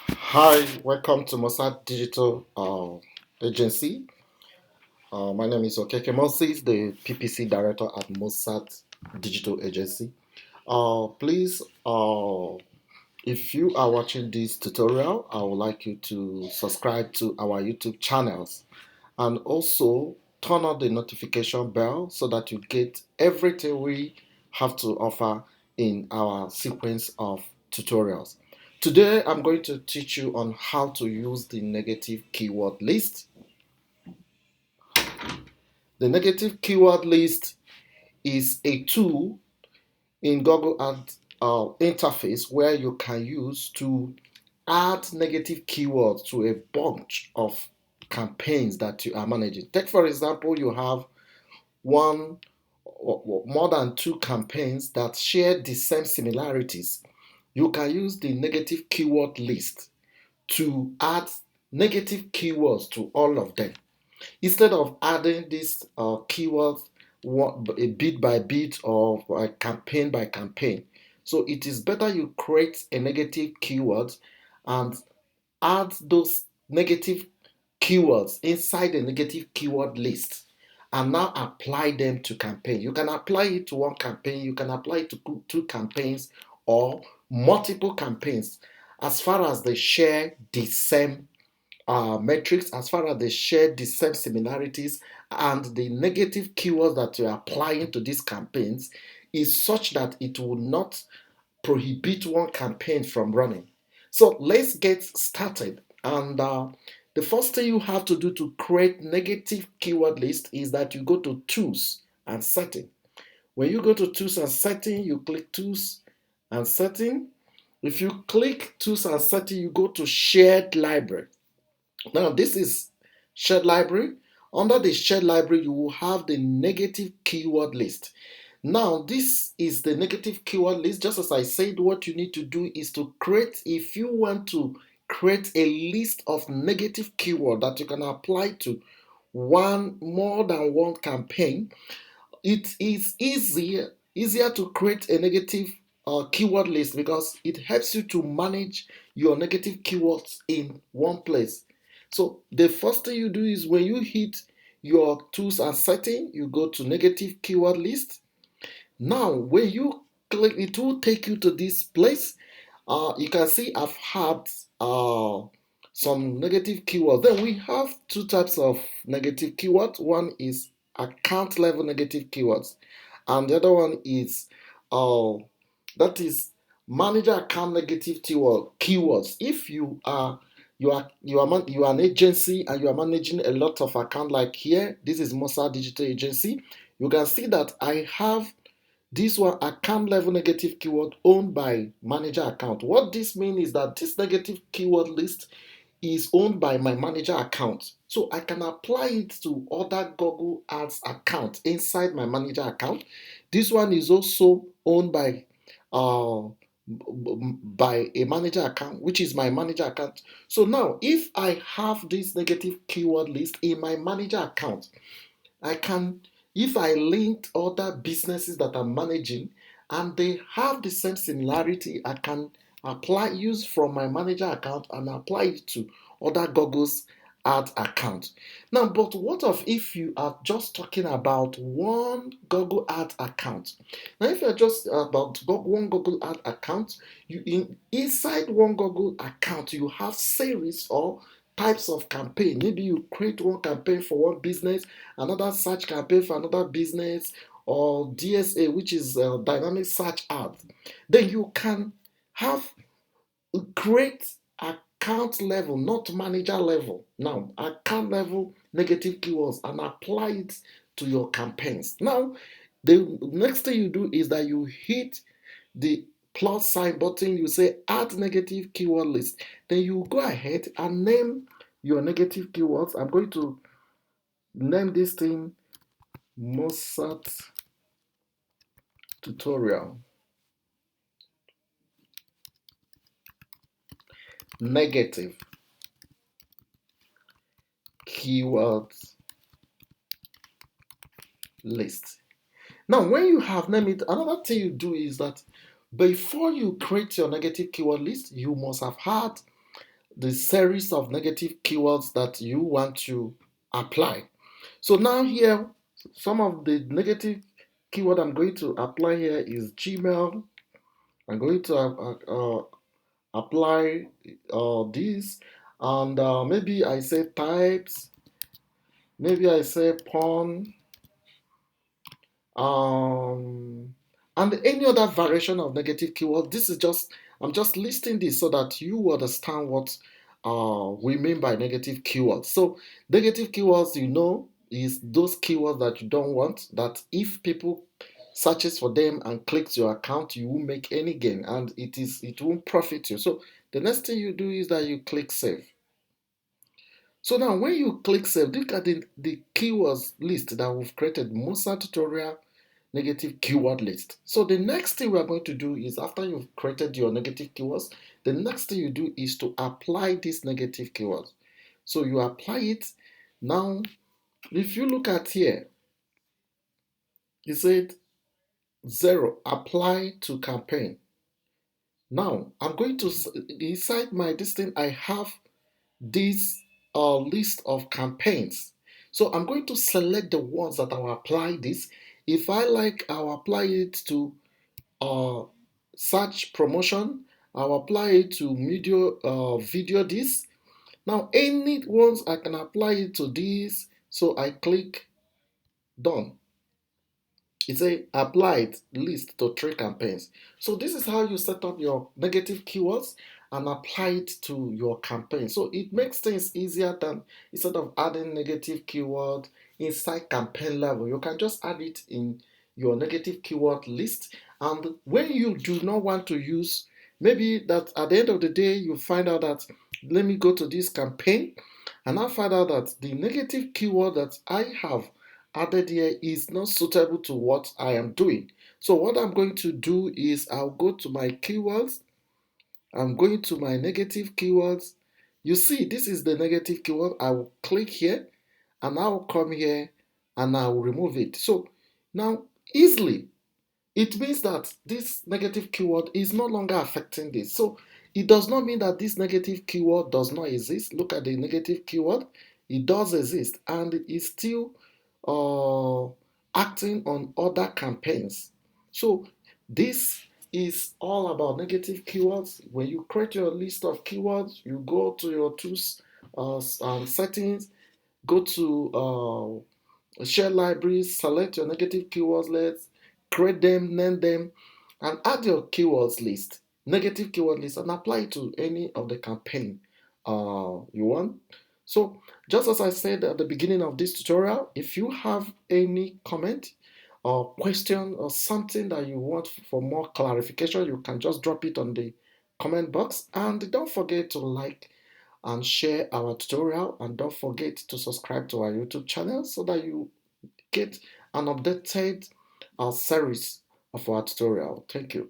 Hi, welcome to Mossad Digital Agency. My name is Okeke Moses, the PPC Director at Mossad Digital Agency. Please, if you are watching this tutorial, I would like you to subscribe to our YouTube channels and also turn on the notification bell so that you get everything we have to offer in our sequence of tutorials. Today I'm going to teach you on how to use the negative keyword list. The negative keyword list is a tool in Google Ads interface where you can use to add negative keywords to a bunch of campaigns that you are managing. Take for example, you have one or more than two campaigns that share the same similarities. You can use the negative keyword list to add negative keywords to all of them instead of adding these keywords bit by bit or campaign by campaign. So it is better you create a negative keyword and add those negative keywords inside the negative keyword list and now apply them to campaign. You can apply it to one campaign, you can apply it to two campaigns or multiple campaigns as far as they share the same metrics, as far as they share the same similarities, and the negative keywords that you're applying to these campaigns is such that it will not prohibit one campaign from running. So let's get started. And the first thing you have to do to create negative keyword list is that you go to tools and setting. When you go to tools and setting, you click tools and setting. If you click tools and setting, you go to shared library. Now this is shared library. Under the shared library, you will have the negative keyword list. Now, this is the negative keyword list. Just as I said, what you need to do is to create, if you want to create a list of negative keyword that you can apply to more than one campaign, it is easier to create a negative keyword list because it helps you to manage your negative keywords in one place. So the first thing you do is when you hit your tools and setting, you go to negative keyword list. Now, when you click, it will take you to this place. You can see I've had some negative keywords. Then we have two types of negative keywords. One is account level negative keywords, and the other one is uh, that is manager account negative keywords. If you are an agency and you are managing a lot of account like here, this is Mossad Digital Agency. You can see that I have this one account level negative keyword owned by manager account. What this means is that this negative keyword list is owned by my manager account. So I can apply it to other Google Ads account inside my manager account. This one is also owned uh, by a manager account, which is my manager account. So now if I have this negative keyword list in my manager account, I can, if I linked other businesses that I'm managing and they have the same similarity, I can use from my manager account and apply it to other Google's ad account. Now, but what if you are just talking about one Google ad account? Now, if you're just about one Google ad account, inside one Google account, you have series or types of campaign. Maybe you create one campaign for one business, another search campaign for another business, or DSA, which is dynamic search ads. Then you can have create account level, not manager level. Now, account level negative keywords and apply it to your campaigns. Now, the next thing you do is that you hit the plus sign button, you say add negative keyword list. Then you go ahead and name your negative keywords. I'm going to name this thing Mossad tutorial negative keywords list. Now, when you have named it, another thing you do is that Before you create your negative keyword list, you must have had the series of negative keywords that you want to apply. So now here, some of the negative keyword I'm going to apply here is Gmail. I'm going to apply this, and maybe I say types, maybe I say porn, um, and any other variation of negative keyword. This is just, I'm just listing this so that you understand what we mean by negative keywords. So negative keywords, is those keywords that you don't want, that if people searches for them and clicks your account, you won't make any gain, and it won't profit you. So the next thing you do is that you click save. So now when you click save, look at the keywords list that we've created, Musa tutorial negative keyword list. So the next thing we are going to do is, after you've created your negative keywords, the next thing you do is to apply these negative keywords. So you apply it. Now, if you look at here, it said 0, apply to campaign. Now, I'm going to, inside my this thing, I have this list of campaigns. So I'm going to select the ones that I'll apply this. If I like, I'll apply it to search promotion. I'll apply it to video this. Now any ones I can apply it to this. So I click done. It say applied list to 3 campaigns. So this is how you set up your negative keywords and apply it to your campaign. So it makes things easier than, instead of adding negative keyword inside campaign level, you can just add it in your negative keyword list. And when you do not want to use, maybe that at the end of the day you find out that, let me go to this campaign, and I find out that the negative keyword that I have added here is not suitable to what I am doing. So what I'm going to do is, I'll go to my keywords. I'm going to my negative keywords. You see, this is the negative keyword. I will click here, and I will come here, and I will remove it. So now, easily, it means that this negative keyword is no longer affecting this. So it does not mean that this negative keyword does not exist. Look at the negative keyword. It does exist, and it is still uh, acting on other campaigns. So this is all about negative keywords. When you create your list of keywords, you go to your tools settings, go to share libraries, select your negative keywords list, create them, name them, and add your keywords list, negative keyword list, and apply it to any of the campaign you want. So, just as I said at the beginning of this tutorial, if you have any comment or question or something that you want for more clarification, you can just drop it on the comment box. And don't forget to like and share our tutorial, and don't forget to subscribe to our YouTube channel so that you get an updated series of our tutorial. Thank you.